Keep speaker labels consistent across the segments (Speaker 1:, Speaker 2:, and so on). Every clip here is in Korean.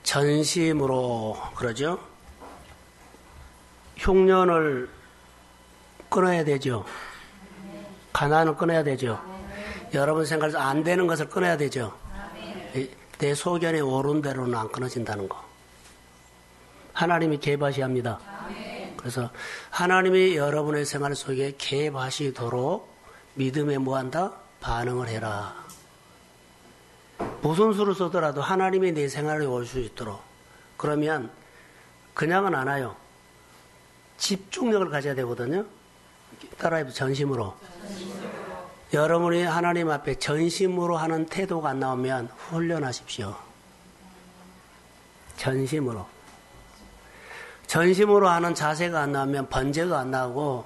Speaker 1: 전심으로 그러죠. 흉년을 끊어야 되죠. 가난을 끊어야 되죠. 여러분 생각에서 안 되는 것을 끊어야 되죠. 내 소견에 오른 대로는 안 끊어진다는 거. 하나님이 개바시합니다. 그래서 하나님이 여러분의 생활 속에 개바시도록 믿음에 뭐한다? 반응을 해라. 무슨 수를 쓰더라도 하나님이 내 생활에 올 수 있도록. 그러면 그냥은 안 와요. 집중력을 가져야 되거든요. 따라해보세요. 전심으로. 여러분이 하나님 앞에 전심으로 하는 태도가 안 나오면 훈련하십시오. 전심으로. 전심으로 하는 자세가 안 나오면 번제가 안 나오고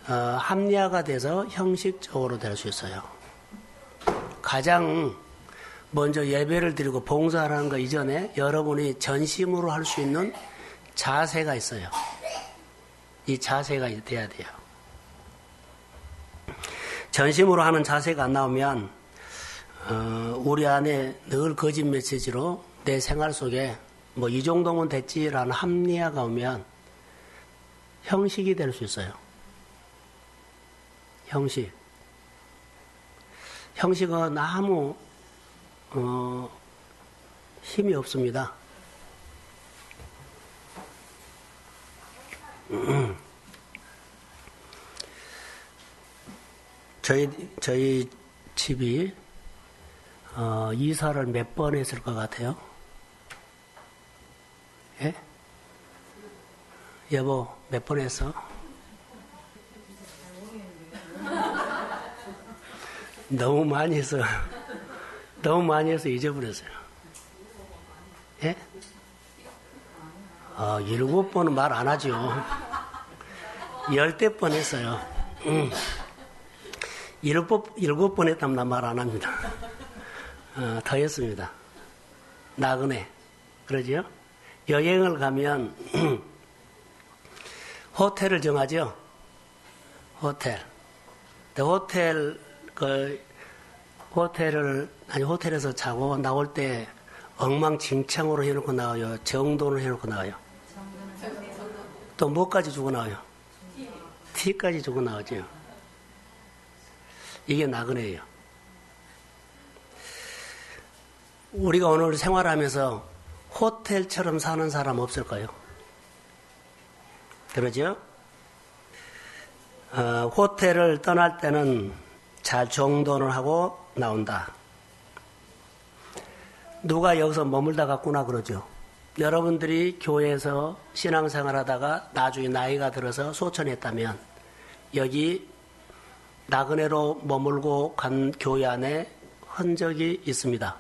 Speaker 1: 합리화가 돼서 형식적으로 될 수 있어요. 가장 먼저 예배를 드리고 봉사하는 거 이전에 여러분이 전심으로 할 수 있는 자세가 있어요. 이 자세가 돼야 돼요. 전심으로 하는 자세가 안 나오면 우리 안에 늘 거짓 메시지로 내 생활 속에 뭐 이 정도면 됐지라는 합리화가 오면 형식이 될 수 있어요. 형식. 형식은 아무 힘이 없습니다. 저희 집이 이사를 몇 번 했을 것 같아요? 예? 여보, 몇 번 했어? 너무 많이 해서 잊어버렸어요. 예? 7번은 말 안 하죠. 10대 번 했어요. 7번 했다면 나 말 안 합니다. 더 했습니다. 나그네. 그러죠? 여행을 가면 호텔을 정하죠? 호텔에서 자고 나올 때 엉망진창으로 해놓고 나와요. 정돈을 해놓고 나와요. 또 뭐까지 주고 나와요? 티까지 주고 나오죠. 이게 나그네예요. 우리가 오늘 생활하면서 호텔처럼 사는 사람 없을까요? 그러죠? 호텔을 떠날 때는 잘 정돈을 하고 나온다. 누가 여기서 머물다 갔구나 그러죠. 여러분들이 교회에서 신앙생활 하다가 나중에 나이가 들어서 소천했다면 여기 나그네로 머물고 간 교회 안에 흔적이 있습니다.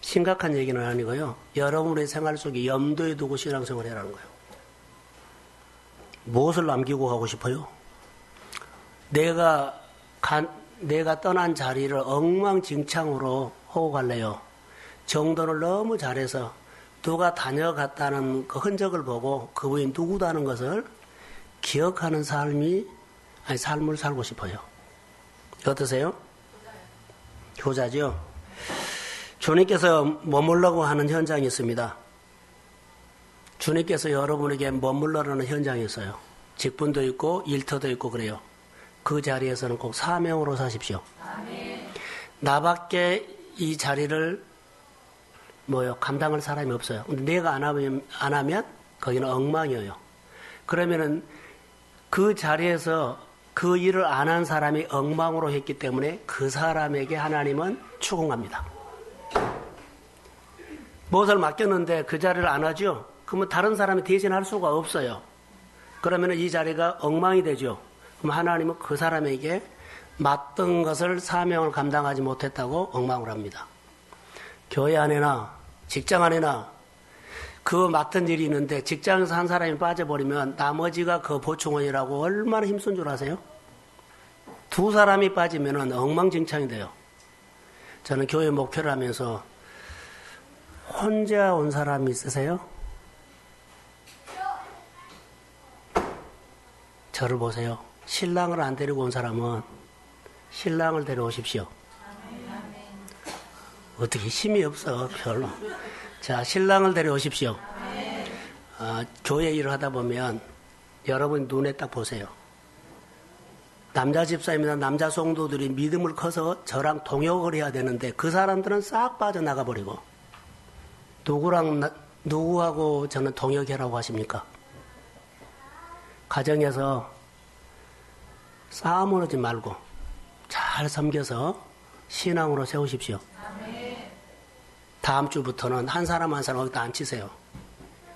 Speaker 1: 심각한 얘기는 아니고요. 여러분의 생활 속에 염두에 두고 신앙생활 해라는 거예요. 무엇을 남기고 가고 싶어요? 내가 떠난 자리를 엉망진창으로 하고 갈래요. 정돈을 너무 잘해서 누가 다녀갔다는 그 흔적을 보고 그분이 누구다는 것을 기억하는 삶을 살고 싶어요. 어떠세요? 효자죠? 주님께서 머물라고 하는 현장이 있습니다. 주님께서 여러분에게 머물러라는 현장이 있어요. 직분도 있고 일터도 있고 그래요. 그 자리에서는 꼭 사명으로 사십시오. 아멘. 나밖에 이 자리를 감당할 사람이 없어요. 근데 내가 안 하면 거기는 엉망이에요. 그러면은 그 자리에서 그 일을 안 한 사람이 엉망으로 했기 때문에 그 사람에게 하나님은 추궁합니다. 무엇을 맡겼는데 그 자리를 안 하죠? 그러면 다른 사람이 대신할 수가 없어요. 그러면 이 자리가 엉망이 되죠. 그럼 하나님은 그 사람에게 맡은 것을 사명을 감당하지 못했다고 엉망을 합니다. 교회 안에나 직장 안에나 그 맡은 일이 있는데 직장에서 한 사람이 빠져버리면 나머지가 그 보충원이라고 얼마나 힘쓴 줄 아세요? 2사람이 빠지면 엉망진창이 돼요. 저는 교회 목회를 하면서 혼자 온 사람이 있으세요? 저를 보세요. 신랑을 안 데리고 온 사람은 신랑을 데려오십시오. 어떻게 힘이 없어, 별로. 자, 신랑을 데려오십시오. 교회 일을 하다 보면 여러분 눈에 딱 보세요. 남자 집사님이나 남자 성도들이 믿음을 커서 저랑 동역을 해야 되는데 그 사람들은 싹 빠져나가 버리고 누구하고 저는 동역이라고 하십니까? 가정에서 싸움을 하지 말고 잘 섬겨서 신앙으로 세우십시오. 다음 주부터는 한 사람 한 사람 거기다 앉히세요.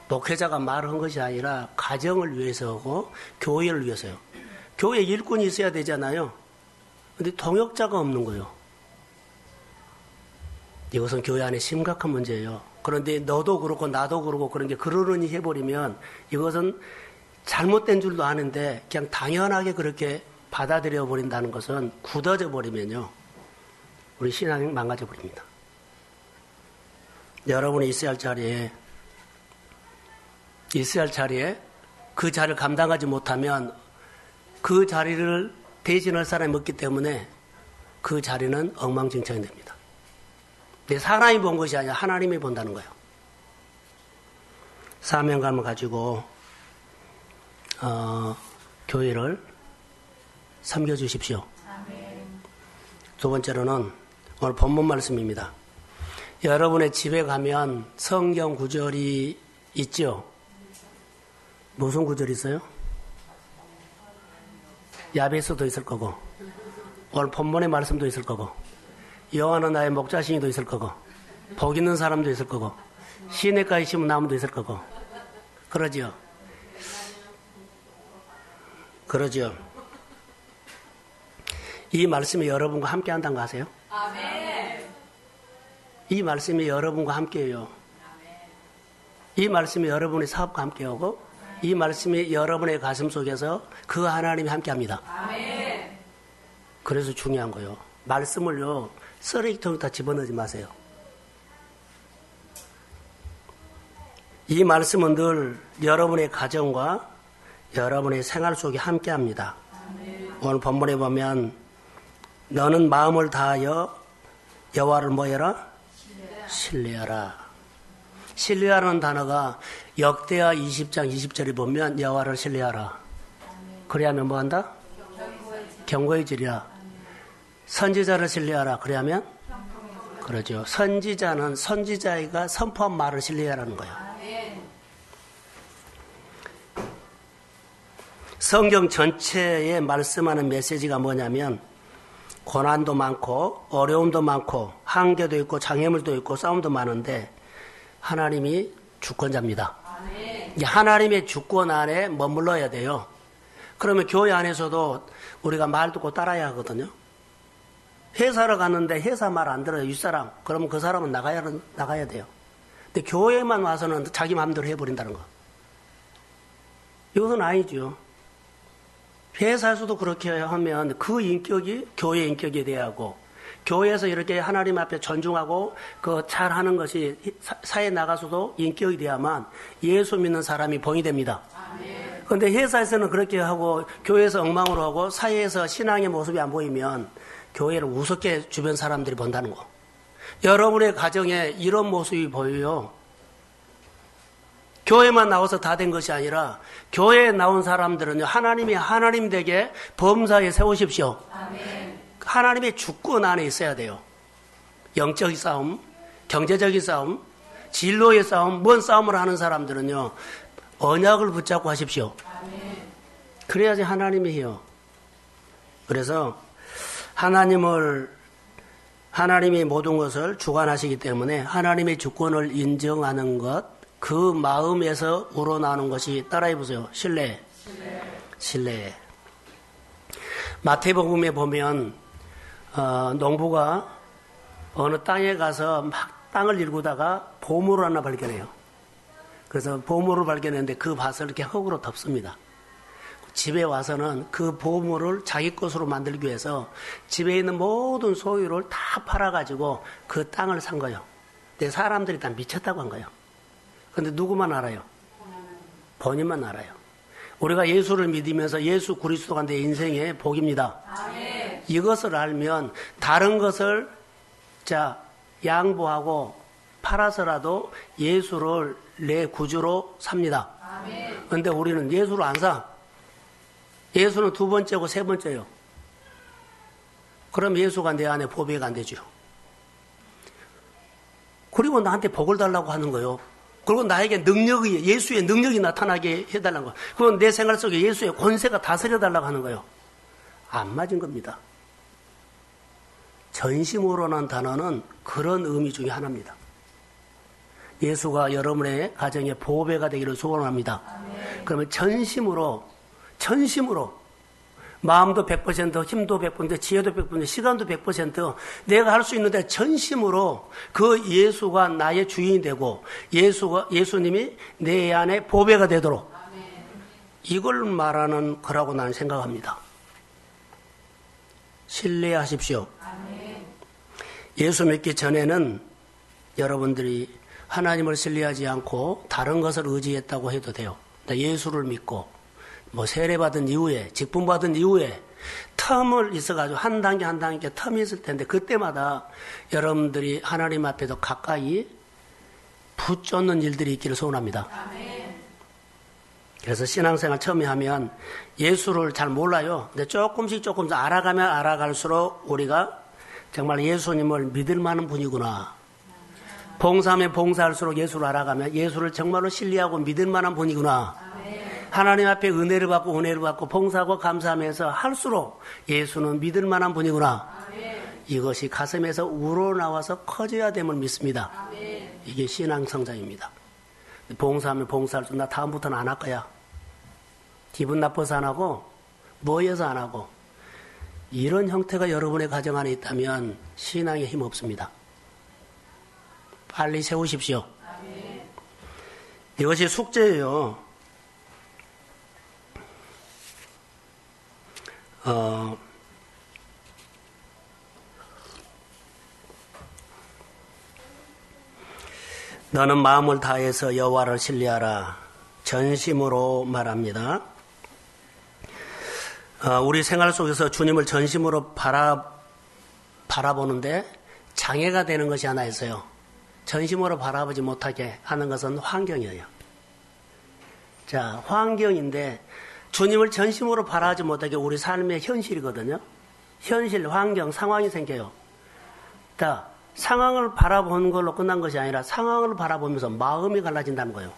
Speaker 1: 목회자가 말한 것이 아니라 가정을 위해서고 교회를 위해서요. 교회 일꾼이 있어야 되잖아요. 근데 동역자가 없는 거예요. 이것은 교회 안에 심각한 문제예요. 그런데 너도 그렇고 나도 그렇고 그런 게 그러려니 해버리면 이것은 잘못된 줄도 아는데 그냥 당연하게 그렇게 받아들여 버린다는 것은 굳어져 버리면요. 우리 신앙이 망가져 버립니다. 여러분이 있어야 할 자리에 그 자리를 감당하지 못하면 그 자리를 대신할 사람이 없기 때문에 그 자리는 엉망진창이 됩니다. 근데 사람이 본 것이 아니라 하나님이 본다는 거예요. 사명감을 가지고 교회를 섬겨주십시오. 두 번째로는 오늘 본문 말씀입니다. 여러분의 집에 가면 성경 구절이 있죠? 무슨 구절이 있어요? 야베스도 있을 거고 오늘 본문의 말씀도 있을 거고 여호와는 나의 목자신이도 있을 거고 복 있는 사람도 있을 거고 시냇가에 심은 나무도 있을 거고 그러죠. 이 말씀이 여러분과 함께 한다는 거 아세요? 아멘. 이 말씀이 여러분과 함께해요. 이 말씀이 여러분의 사업과 함께하고 이 말씀이 여러분의 가슴 속에서 그 하나님이 함께합니다. 아멘. 그래서 중요한 거예요. 말씀을요 쓰레기통에다 집어넣지 마세요. 이 말씀은 늘 여러분의 가정과 여러분의 생활 속에 함께합니다. 아멘. 오늘 본문에 보면 너는 마음을 다하여 여호와를 뭐해라? 신뢰하라. 신뢰하라는 단어가 역대하 20장 20절에 보면 여호와를 신뢰하라. 그래야면 뭐한다? 경고해지리라. 선지자를 신뢰하라. 그래야면? 그러죠. 선지자는 선지자가 선포한 말을 신뢰하라는 거예요. 성경 전체에 말씀하는 메시지가 뭐냐면 고난도 많고 어려움도 많고 한계도 있고 장애물도 있고 싸움도 많은데 하나님이 주권자입니다. 하나님의 주권 안에 머물러야 돼요. 그러면 교회 안에서도 우리가 말 듣고 따라야 하거든요. 회사를 갔는데 회사 말 안 들어요. 윗사람. 그러면 그 사람은 나가야 돼요. 근데 교회만 와서는 자기 마음대로 해버린다는 거. 이것은 아니죠. 회사에서도 그렇게 하면 그 인격이 교회 인격에 대하고 교회에서 이렇게 하나님 앞에 존중하고 그 잘하는 것이 사회에 나가서도 인격이 돼야만 예수 믿는 사람이 본이 됩니다. 그런데 회사에서는 그렇게 하고 교회에서 엉망으로 하고 사회에서 신앙의 모습이 안 보이면 교회를 우습게 주변 사람들이 본다는 거. 여러분의 가정에 이런 모습이 보여요. 교회만 나와서 다 된 것이 아니라 교회에 나온 사람들은요 하나님이 하나님 되게 범사에 세우십시오. 아멘. 하나님의 주권 안에 있어야 돼요. 영적인 싸움, 경제적인 싸움, 진로의 싸움, 뭔 싸움을 하는 사람들은요 언약을 붙잡고 하십시오. 아멘. 그래야지 하나님이 해요. 그래서 하나님이 모든 것을 주관하시기 때문에 하나님의 주권을 인정하는 것, 그 마음에서 우러나오는 것이 따라해 보세요. 신뢰. 마태복음에 보면 농부가 어느 땅에 가서 막 땅을 일구다가 보물을 하나 발견해요. 그래서 보물을 발견했는데 그 밭을 이렇게 흙으로 덮습니다. 집에 와서는 그 보물을 자기 것으로 만들기 위해서 집에 있는 모든 소유를 다 팔아가지고 그 땅을 산 거예요. 근데 사람들이 다 미쳤다고 한 거예요. 근데 누구만 알아요? 본인만 알아요. 우리가 예수를 믿으면서 예수 그리스도가 내 인생의 복입니다. 아멘. 이것을 알면 다른 것을 양보하고 팔아서라도 예수를 내 구주로 삽니다. 그런데 우리는 예수를 안 사. 예수는 두 번째고 세 번째요. 그럼 예수가 내 안에 보배가 안 되죠. 그리고 나한테 복을 달라고 하는 거예요. 그리고 나에게 예수의 능력이 나타나게 해달라는 거예요. 그건 내 생활 속에 예수의 권세가 다스려 달라고 하는 거예요. 안 맞은 겁니다. 전심으로라는 단어는 그런 의미 중에 하나입니다. 예수가 여러분의 가정에 보배가 되기를 소원합니다. 그러면 전심으로 마음도 100%, 힘도 100%, 지혜도 100%, 시간도 100% 내가 할 수 있는데 전심으로 그 예수가 나의 주인이 되고 예수님이 내 안에 보배가 되도록 이걸 말하는 거라고 나는 생각합니다. 신뢰하십시오. 예수 믿기 전에는 여러분들이 하나님을 신뢰하지 않고 다른 것을 의지했다고 해도 돼요. 예수를 믿고 세례받은 이후에 직분받은 이후에 텀을 있어가지고 한 단계 한 단계 텀이 있을 텐데 그때마다 여러분들이 하나님 앞에서 가까이 붙잡는 일들이 있기를 소원합니다. 그래서 신앙생활 처음에 하면 예수를 잘 몰라요. 근데 조금씩 알아가면 알아갈수록 우리가 정말 예수님을 믿을 만한 분이구나. 봉사하면 봉사할수록 예수를 알아가면 예수를 정말로 신뢰하고 믿을 만한 분이구나. 하나님 앞에 은혜를 받고 봉사하고 감사하면서 할수록 예수는 믿을 만한 분이구나. 이것이 가슴에서 우러나와서 커져야 됨을 믿습니다. 이게 신앙 성장입니다. 봉사하면 봉사할수록 나 다음부터는 안 할 거야. 기분 나빠서 안 하고 뭐해서 안 하고 이런 형태가 여러분의 가정 안에 있다면 신앙에 힘 없습니다. 빨리 세우십시오. 이것이 숙제예요. 너는 마음을 다해서 여호와를 신뢰하라. 전심으로 말합니다. 우리 생활 속에서 주님을 전심으로 바라보는데 장애가 되는 것이 하나 있어요. 전심으로 바라보지 못하게 하는 것은 환경이에요. 자, 환경인데 주님을 전심으로 바라보지 못하게 우리 삶의 현실이거든요. 현실, 환경, 상황이 생겨요. 자, 상황을 바라보는 걸로 끝난 것이 아니라 상황을 바라보면서 마음이 갈라진다는 거예요.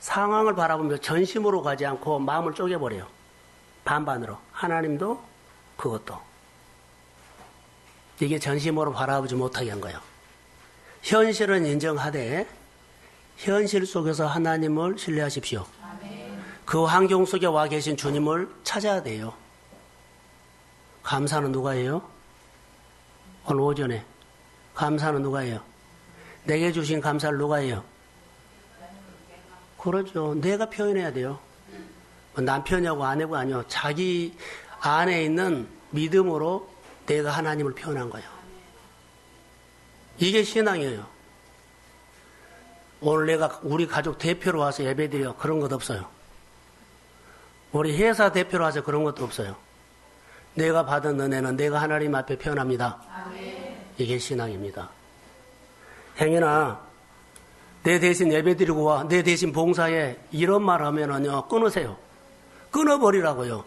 Speaker 1: 상황을 바라보면서 전심으로 가지 않고 마음을 쪼개버려요. 반반으로. 하나님도 그것도. 이게 전심으로 바라보지 못하게 한 거예요. 현실은 인정하되 현실 속에서 하나님을 신뢰하십시오. 그 환경 속에 와 계신 주님을 찾아야 돼요. 감사는 누가 해요? 오늘 오전에 감사는 누가 해요? 내게 주신 감사를 누가 해요? 그러죠. 내가 표현해야 돼요. 남편이하고 아내가 아니요. 자기 안에 있는 믿음으로 내가 하나님을 표현한 거예요. 이게 신앙이에요. 오늘 내가 우리 가족 대표로 와서 예배드려 그런 것 없어요. 우리 회사 대표로 와서 그런 것도 없어요. 내가 받은 은혜는 내가 하나님 앞에 표현합니다. 이게 신앙입니다. 행여나 내 대신 예배드리고 와, 내 대신 봉사해 이런 말 하면은요 끊으세요. 끊어버리라고요.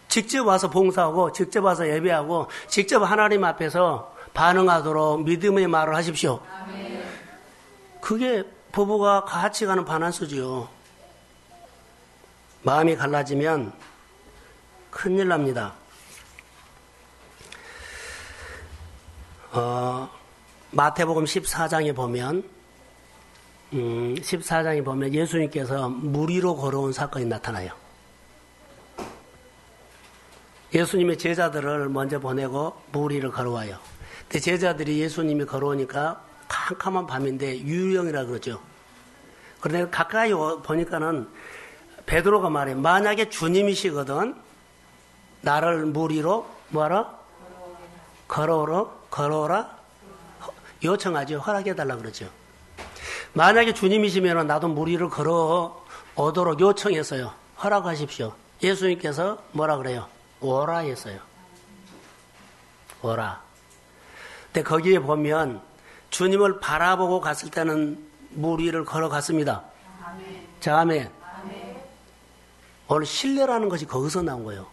Speaker 1: 직접 와서 봉사하고 직접 와서 예배하고 직접 하나님 앞에서 반응하도록 믿음의 말을 하십시오. 그게 부부가 같이 가는 반환수지요. 마음이 갈라지면 큰일 납니다. 마태복음 14장에 보면 14장에 보면 예수님께서 물 위로 걸어온 사건이 나타나요. 예수님의 제자들을 먼저 보내고 물 위를 걸어와요. 근데 제자들이 예수님이 걸어오니까 캄캄한 밤인데 유령이라 그러죠. 그런데 가까이 보니까는 베드로가 말해 만약에 주님이시거든 나를 물 위로 뭐하라? 걸어오라 요청하죠. 허락해달라 그러죠. 만약에 주님이시면 나도 물 위를 걸어오도록 요청했어요. 허락하십시오. 예수님께서 뭐라 그래요? 오라 했어요. 오라. 근데 거기에 보면 주님을 바라보고 갔을 때는 물 위를 걸어갔습니다. 아멘. 자, 아멘. 아멘. 오늘 신뢰라는 것이 거기서 나온 거예요.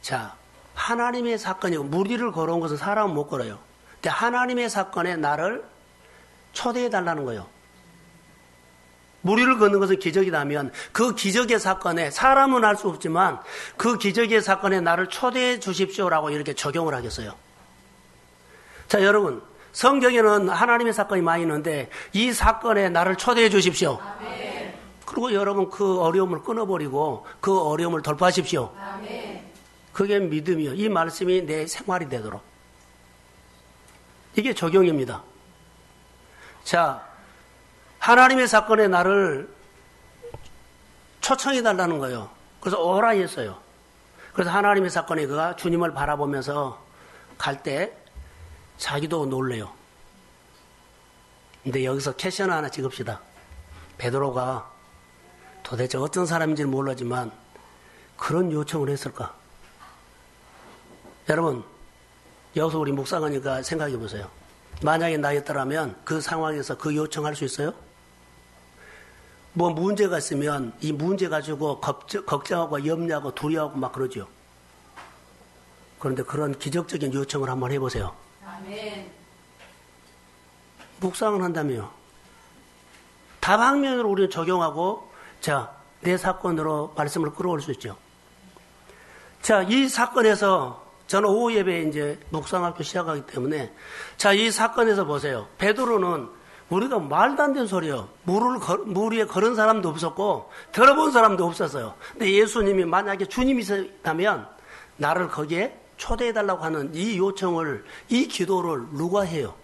Speaker 1: 자, 하나님의 사건이고 물 위를 걸어온 것은 사람은 못 걸어요. 근데 하나님의 사건에 나를 초대해 달라는 거예요. 물 위를 걷는 것은 기적이라면 그 기적의 사건에 사람은 알 수 없지만 그 기적의 사건에 나를 초대해 주십시오라고 이렇게 적용을 하겠어요. 자, 여러분, 성경에는 하나님의 사건이 많이 있는데 이 사건에 나를 초대해 주십시오. 아멘. 그리고 여러분 그 어려움을 끊어버리고 그 어려움을 돌파하십시오. 아멘. 그게 믿음이요. 이 말씀이 내 생활이 되도록. 이게 적용입니다. 자, 하나님의 사건에 나를 초청해 달라는 거예요. 그래서 오라 했어요. 그래서 하나님의 사건에 그가 주님을 바라보면서 갈 때 자기도 놀래요. 근데 여기서 캐션 하나 찍읍시다. 베드로가 도대체 어떤 사람인지는 모르지만 그런 요청을 했을까? 여러분, 여기서 우리 묵상하니까 생각해 보세요. 만약에 나였더라면 그 상황에서 그 요청할 수 있어요? 뭐 문제가 있으면 이 문제 가지고 걱정하고 염려하고 두려워하고 막 그러죠. 그런데 그런 기적적인 요청을 한번 해보세요. 아멘. 묵상을 한다며요. 다방면으로 우리는 적용하고 자, 내 사건으로 말씀을 끌어올 수 있죠. 자, 이 사건에서 저는 오후 예배에 이제 묵상하고 시작하기 때문에 자, 이 사건에서 보세요. 베드로는 우리가 말도 안 되는 소리요. 물 위에 걸은 사람도 없었고 들어본 사람도 없었어요. 근데 예수님이 만약에 주님이시다면 나를 거기에 초대해달라고 하는 이 요청을, 이 기도를 누가 해요?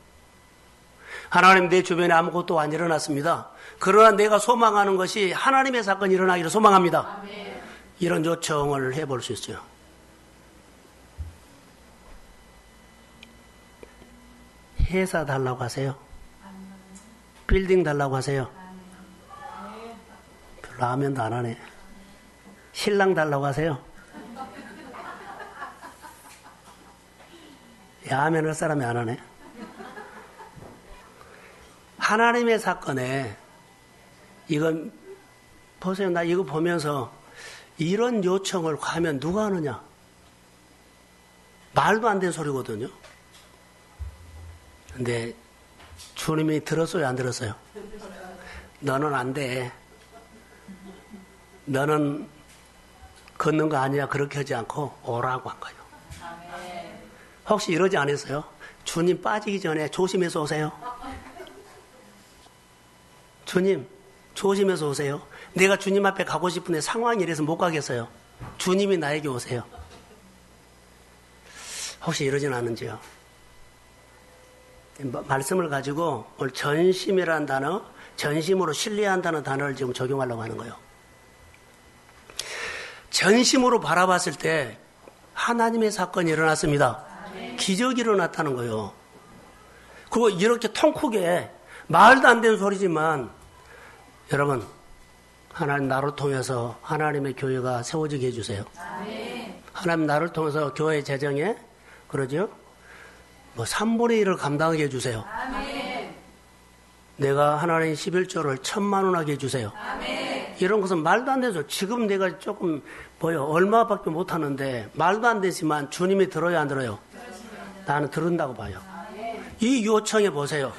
Speaker 1: 하나님, 내 주변에 아무것도 안 일어났습니다. 그러나 내가 소망하는 것이 하나님의 사건이 일어나기를 소망합니다. 아멘. 이런 요청을 해볼 수 있어요. 회사 달라고 하세요? 빌딩 달라고 하세요? 별로 하면도 안 하네. 신랑 달라고 하세요? 야면 할 사람이 안 하네. 하나님의 사건에 이건 보세요. 나 이거 보면서 이런 요청을 하면 누가 하느냐? 말도 안 되는 소리거든요. 근데 주님이 들었어요, 안 들었어요? 너는 안 돼. 너는 걷는 거 아니야. 그렇게 하지 않고 오라고 한 거예요. 혹시 이러지 않았어요? 주님 빠지기 전에 조심해서 오세요. 주님, 조심해서 오세요. 내가 주님 앞에 가고 싶은데 상황이 이래서 못 가겠어요. 주님이 나에게 오세요. 혹시 이러진 않은지요? 말씀을 가지고 오늘 전심이라는 단어, 전심으로 신뢰한다는 단어를 지금 적용하려고 하는 거예요. 전심으로 바라봤을 때 하나님의 사건이 일어났습니다. 기적이 일어났다는 거예요. 그리고 이렇게 통 크게 말도 안 되는 소리지만 여러분, 하나님 나를 통해서 하나님의 교회가 세워지게 해주세요. 하나님 나를 통해서 교회 재정에 그러죠? 뭐 3분의 1을 감당하게 해주세요. 아멘. 내가 하나님 11조를 1,000만 원 하게 해주세요. 아멘. 이런 것은 말도 안 되죠. 지금 내가 조금 얼마밖에 못하는데 말도 안 되지만 주님이 들어요, 안 들어요? 그렇습니다. 나는 들은다고 봐요. 아멘. 이 요청해 보세요.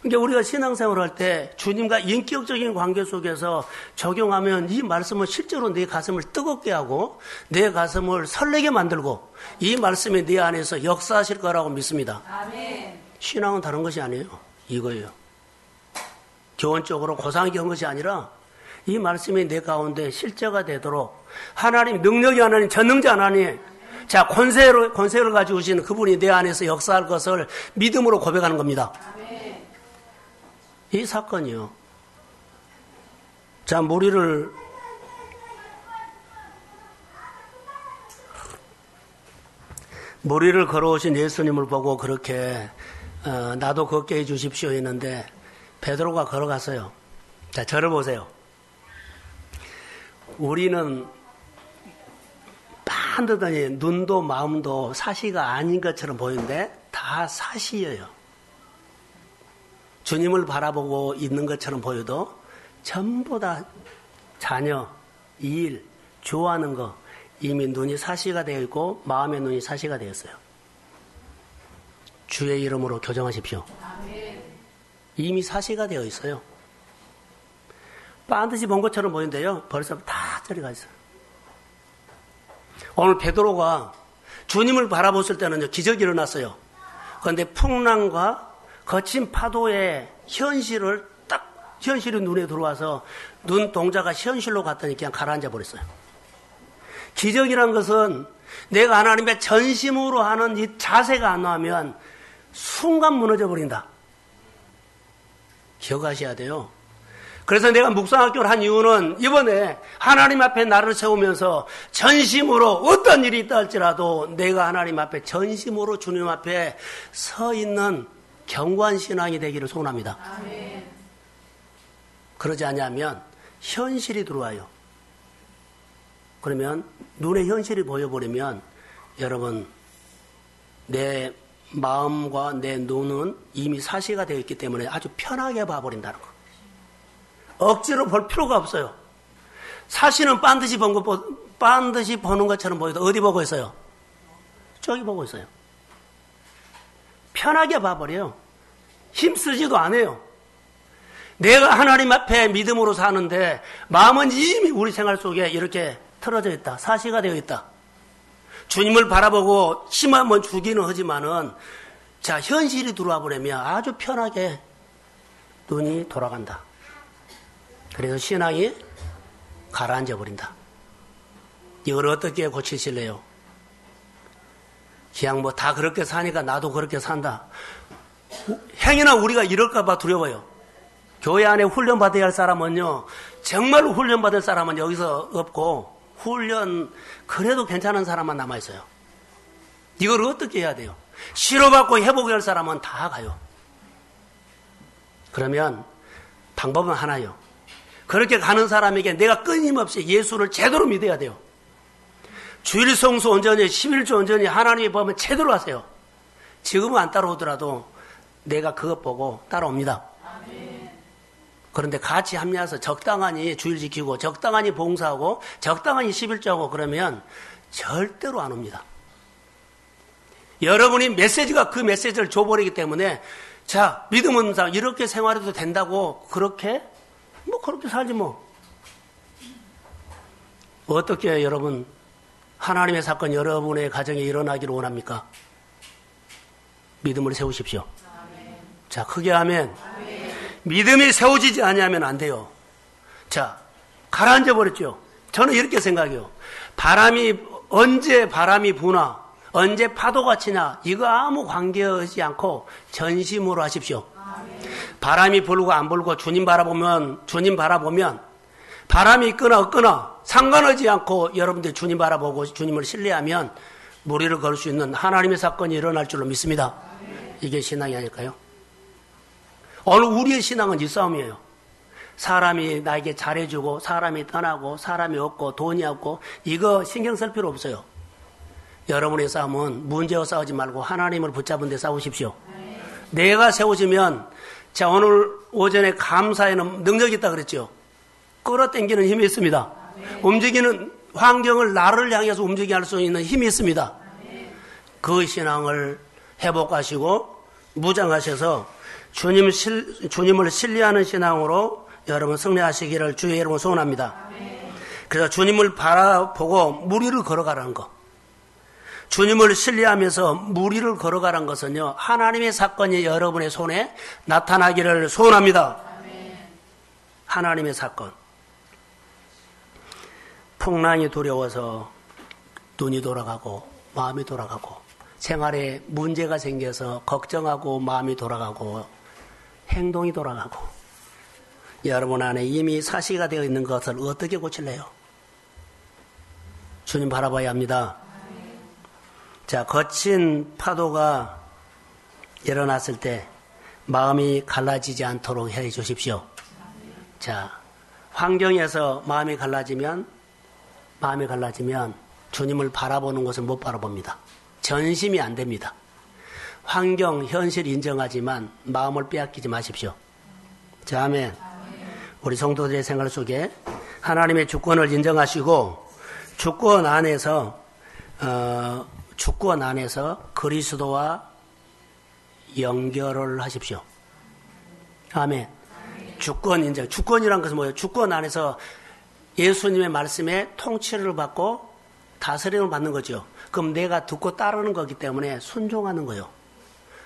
Speaker 1: 그러니까 우리가 신앙생활을 할 때 주님과 인격적인 관계 속에서 적용하면 이 말씀은 실제로 내 가슴을 뜨겁게 하고 내 가슴을 설레게 만들고 이 말씀이 내 안에서 역사하실 거라고 믿습니다. 아멘. 신앙은 다른 것이 아니에요. 이거예요. 교원적으로 고상하게 한 것이 아니라 이 말씀이 내 가운데 실제가 되도록 하나님 능력이 하나님 전능자 하나님 자 권세를 가지고 오신 그분이 내 안에서 역사할 것을 믿음으로 고백하는 겁니다. 이 사건이요. 자, 무리를 걸어오신 예수님을 보고 그렇게 나도 걷게 해 주십시오 했는데 베드로가 걸어갔어요. 자, 저를 보세요. 우리는 만들더니 눈도 마음도 사시가 아닌 것처럼 보이는데 다 사시예요. 주님을 바라보고 있는 것처럼 보여도 전부 다 자녀, 일, 좋아하는 거 이미 눈이 사시가 되어 있고 마음의 눈이 사시가 되었어요. 주의 이름으로 교정하십시오. 이미 사시가 되어 있어요. 반드시 본 것처럼 보이는데요. 벌써 다 저리 가 있어요. 오늘 베드로가 주님을 바라봤을 때는 기적이 일어났어요. 그런데 풍랑과 거친 파도의 현실이 눈에 들어와서 눈동자가 현실로 갔더니 그냥 가라앉아 버렸어요. 기적이란 것은 내가 하나님의 전심으로 하는 이 자세가 안 나오면 순간 무너져 버린다. 기억하셔야 돼요. 그래서 내가 묵상학교를 한 이유는 이번에 하나님 앞에 나를 세우면서 전심으로 어떤 일이 있다 할지라도 내가 하나님 앞에 전심으로 주님 앞에 서 있는 견고한 신앙이 되기를 소원합니다. 아멘. 그러지 않으면 현실이 들어와요. 그러면 눈에 현실이 보여버리면 여러분 내 마음과 내 눈은 이미 사시가 되어 있기 때문에 아주 편하게 봐버린다는 거. 억지로 볼 필요가 없어요. 사시는 반드시 보는 것처럼 보여도 어디 보고 있어요? 저기 보고 있어요. 편하게 봐버려요. 힘쓰지도 않아요. 내가 하나님 앞에 믿음으로 사는데 마음은 이미 우리 생활 속에 이렇게 틀어져 있다. 사시가 되어 있다. 주님을 바라보고 힘 한번 주기는 하지만은 자 현실이 들어와 버리면 아주 편하게 눈이 돌아간다. 그래서 신앙이 가라앉아 버린다. 이걸 어떻게 고치실래요? 그냥 뭐 다 그렇게 사니까 나도 그렇게 산다. 행여나 우리가 이럴까봐 두려워요. 교회 안에 훈련받아야 할 사람은요, 정말로 훈련받을 사람은 여기서 없고, 그래도 괜찮은 사람만 남아있어요. 이걸 어떻게 해야 돼요? 치료받고 회복할 사람은 다 가요. 그러면 방법은 하나요. 그렇게 가는 사람에게 내가 끊임없이 예수를 제대로 믿어야 돼요. 주일 성수 온전히 11조 온전히 하나님의 법은 제대로 하세요. 지금은 안 따라오더라도 내가 그것 보고 따라옵니다. 그런데 같이 합류해서 적당하니 주일 지키고 적당하니 봉사하고 적당하니 11조하고 그러면 절대로 안 옵니다. 여러분이 메시지가 그 메시지를 줘버리기 때문에 자 믿음은 이렇게 생활해도 된다고 그렇게 살지 뭐. 어떻게 여러분 하나님의 사건 여러분의 가정에 일어나기를 원합니까? 믿음을 세우십시오. 아멘. 자 크게 하면 아멘. 믿음이 세워지지 아니하면 안 돼요. 자 가라앉아 버렸죠. 저는 이렇게 생각해요. 언제 바람이 부나 언제 파도가 치나 이거 아무 관계하지 않고 전심으로 하십시오. 바람이 불고 안 불고 주님 바라보면 바람이 있거나 없거나 상관하지 않고 여러분들이 주님 바라보고 주님을 신뢰하면 무리를 걸 수 있는 하나님의 사건이 일어날 줄로 믿습니다. 이게 신앙이 아닐까요? 오늘 우리의 신앙은 이 싸움이에요. 사람이 나에게 잘해주고 사람이 떠나고 사람이 없고 돈이 없고 이거 신경 쓸 필요 없어요. 여러분의 싸움은 문제와 싸우지 말고 하나님을 붙잡은 데 싸우십시오. 내가 세워지면 자 오늘 오전에 감사에는 능력이 있다 그랬죠. 끌어당기는 힘이 있습니다. 움직이는 환경을 나를 향해서 움직이게 할 수 있는 힘이 있습니다. 그 신앙을 회복하시고 무장하셔서 주님을 신뢰하는 신앙으로 여러분 승리하시기를 주의 이름으로 소원합니다. 그래서 주님을 바라보고 무리를 걸어가라는 것. 주님을 신뢰하면서 무리를 걸어가라는 것은요. 하나님의 사건이 여러분의 손에 나타나기를 소원합니다. 하나님의 사건. 풍랑이 두려워서 눈이 돌아가고 마음이 돌아가고 생활에 문제가 생겨서 걱정하고 마음이 돌아가고 행동이 돌아가고 여러분 안에 이미 사시가 되어 있는 것을 어떻게 고칠래요? 주님 바라봐야 합니다. 자, 거친 파도가 일어났을 때 마음이 갈라지지 않도록 해 주십시오. 자, 환경에서 마음이 갈라지면 주님을 바라보는 것을 못 바라봅니다. 전심이 안 됩니다. 환경, 현실 인정하지만 마음을 빼앗기지 마십시오. 자, 아멘. 우리 성도들의 생활 속에 하나님의 주권을 인정하시고 주권 안에서 그리스도와 연결을 하십시오. 아멘. 주권 인정. 주권이란 것은 뭐예요? 주권 안에서 예수님의 말씀에 통치를 받고 다스림을 받는 거죠. 그럼 내가 듣고 따르는 거기 때문에 순종하는 거예요.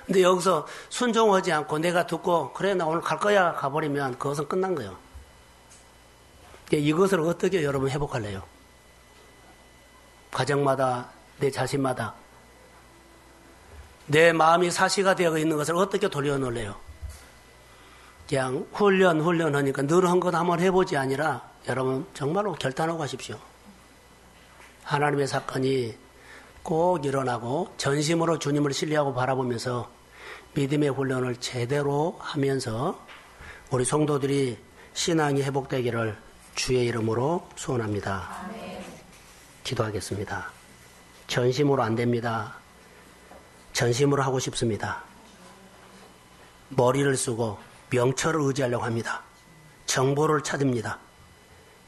Speaker 1: 근데 여기서 순종하지 않고 내가 듣고 그래 나 오늘 갈 거야 가버리면 그것은 끝난 거예요. 이것을 어떻게 여러분 회복할래요? 가정마다 내 자신마다 내 마음이 사시가 되어 있는 것을 어떻게 돌려놓을래요? 그냥 훈련하니까 늘 한 것 한번 해보지 아니라 여러분 정말로 결단하고 가십시오. 하나님의 사건이 꼭 일어나고 전심으로 주님을 신뢰하고 바라보면서 믿음의 훈련을 제대로 하면서 우리 성도들이 신앙이 회복되기를 주의 이름으로 소원합니다. 아멘. 기도하겠습니다. 전심으로 안 됩니다. 전심으로 하고 싶습니다. 머리를 쓰고 명철을 의지하려고 합니다. 정보를 찾습니다.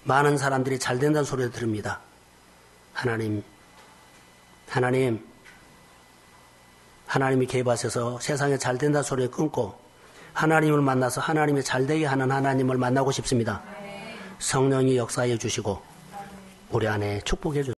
Speaker 1: 많은 사람들이 잘 된다는 소리를 들읍니다. 하나님이 개입하셔서 세상에 잘 된다는 소리를 끊고 하나님을 만나서 하나님이 잘 되게 하는 하나님을 만나고 싶습니다. 성령이 역사해 주시고 우리 안에 축복해 주시옵소서.